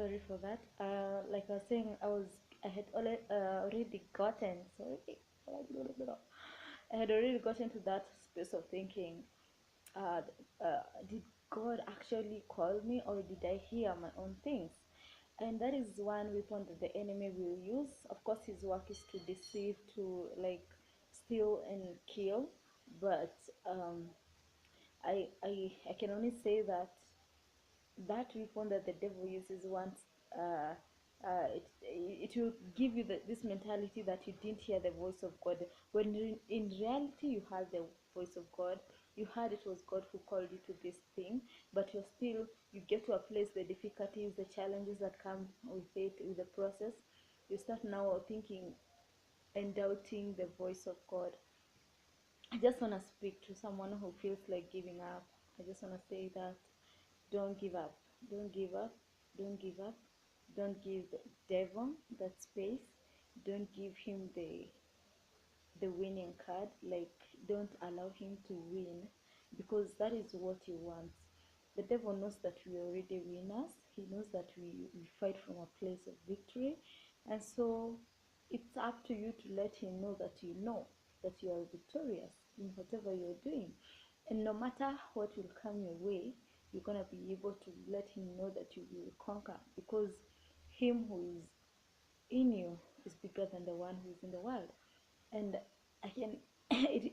Sorry for that. Like I was saying, I had already gotten sorry. I had already gotten to that space of thinking, uh, did God actually call me, or did I hear my own things? And that is one weapon that the enemy will use. Of course, his work is to deceive, to like steal and kill. But I can only say that that weapon that the devil uses once, uh, it will give you this mentality that you didn't hear the voice of God, when in reality you heard the voice of God. You heard it was God who called you to this thing, but you get to a place, the difficulties, the challenges that come with it, with the process, you start now thinking and doubting the voice of God. I just want to speak to someone who feels like giving up. I just want to say that don't give up. Don't give up. Don't give up. Don't give the devil that space. Don't give him the winning card. Like, don't allow him to win, because that is what he wants. The devil knows that we are already winners. He knows that we fight from a place of victory. And so it's up to you to let him know that you are victorious in whatever you're doing. And no matter what will come your way, you're going to be able to let him know that you will conquer, because him who is in you is bigger than the one who is in the world. And I can it,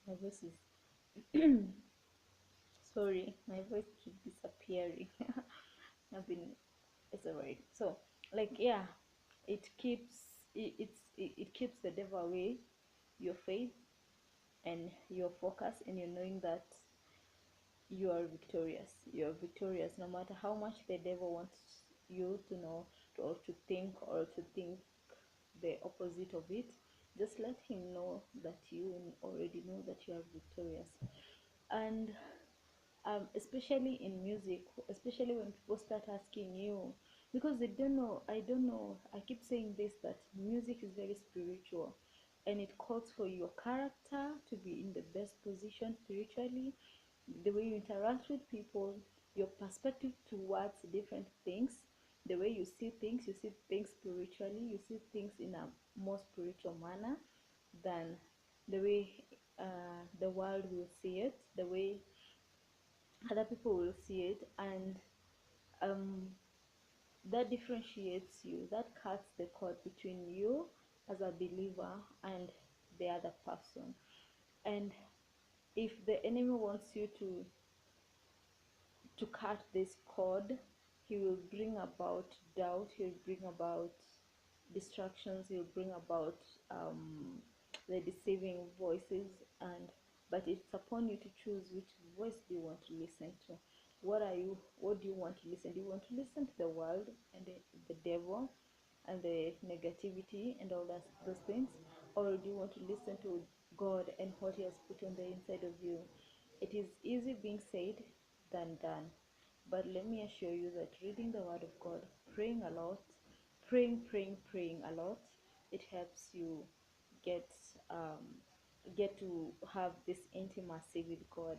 my voice is sorry, my voice keeps disappearing. I've been it's alright. So like, yeah, it keeps it keeps the devil away, your faith and your focus, and you're knowing that you are victorious. You're victorious no matter how much the devil wants you to know, or to think the opposite of it. Just let him know that you already know that you are victorious. And especially in music, especially when people start asking you, because they don't know, I don't know, I keep saying this, that music is very spiritual, and it calls for your character to be in the best position spiritually, the way you interact with people, your perspective towards different things, the way you see things spiritually, you see things in a more spiritual manner than the way the world will see it, the way other people will see it. And um, that differentiates you, that cuts the cord between you as a believer and the other person. And if the enemy wants you to cut this cord, he will bring about doubt, he'll bring about distractions, he'll bring about the deceiving voices. And but it's upon you to choose which voice do you want to listen to. What do you want to listen? Do you want to listen to the world and the devil and the negativity and all those things, or do you want to listen to God and what he has put on the inside of you? It is easy being said than done, but let me assure you that reading the word of God, praying a lot, praying a lot, it helps you get um, get to have this intimacy with God.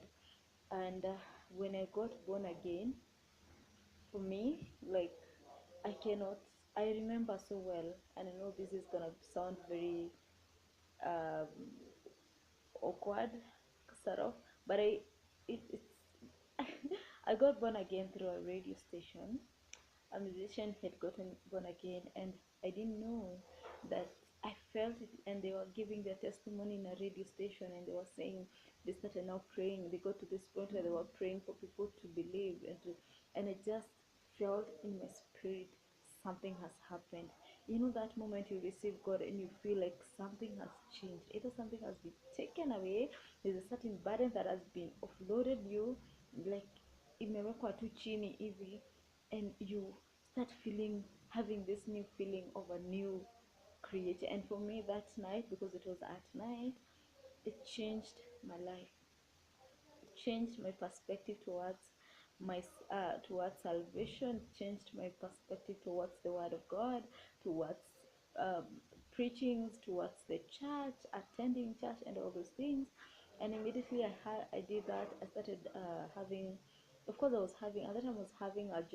And when I got born again, for me, like, I cannot, I remember so well, and I know this is gonna sound very um, awkward, sort of, but it's I got born again through a radio station. A musician had gotten born again, and I didn't know that. I felt it, and they were giving their testimony in a radio station, and they were saying they started now praying. They got to this point where they were praying for people to believe, and I just felt in my spirit something has happened. You know that moment you receive God and you feel like something has changed. Either something has been taken away, there's a certain burden that has been offloaded you, like imewekwa tu chini hivi, and you start having this new feeling of a new creator. And for me that night, because it was at night, it changed my life. It changed my perspective towards towards salvation, changed my perspective towards the word of God, towards um, preachings, towards the church, attending church, and all those things. And immediately I did that. I started having, of course I was having, at that time I was having a